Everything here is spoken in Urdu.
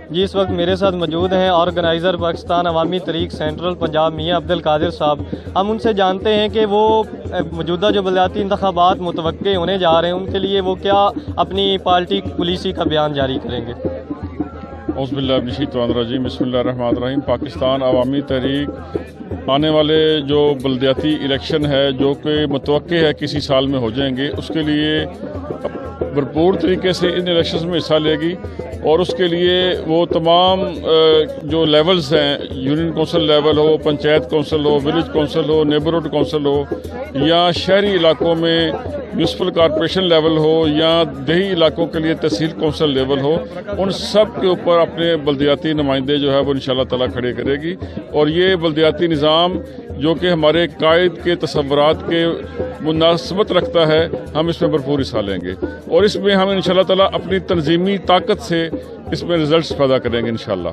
جی اس وقت میرے ساتھ موجود ہیں آرگنائزر پاکستان عوامی تحریک سینٹرل پنجاب میاں عبد القادر صاحب۔ ہم ان سے جانتے ہیں کہ وہ موجودہ جو بلدیاتی انتخابات متوقع ہونے جا رہے ہیں ان کے لیے وہ کیا اپنی پارٹی پالیسی کا بیان جاری کریں گے۔ اعوذ باللہ من الشیطان الرجیم، بسم اللہ الرحمن الرحیم۔ پاکستان عوامی تحریک آنے والے جو بلدیاتی الیکشن ہے جو کہ متوقع ہے کسی سال میں ہو جائیں گے، اس کے لیے بھرپور طریقے سے ان الیکشنز میں حصہ لے گی، اور اس کے لیے وہ تمام جو لیولز ہیں، یونین کونسل لیول ہو، پنچایت کونسل ہو، ولیج کونسل ہو، نیبرہڈ کونسل ہو، یا شہری علاقوں میں میونسپل کارپوریشن لیول ہو، یا دیہی علاقوں کے لیے تحصیل کونسل لیول ہو، ان سب کے اوپر اپنے بلدیاتی نمائندے جو ہے وہ انشاءاللہ تعالیٰ کھڑے کرے گی۔ اور یہ بلدیاتی نظام جو کہ ہمارے قائد کے تصورات کے مناسبت رکھتا ہے، ہم اس میں بھرپور حصہ لیں گے، اور اس میں ہم انشاءاللہ تعالیٰ اپنی تنظیمی طاقت سے اس میں رزلٹس پیدا کریں گے انشاءاللہ۔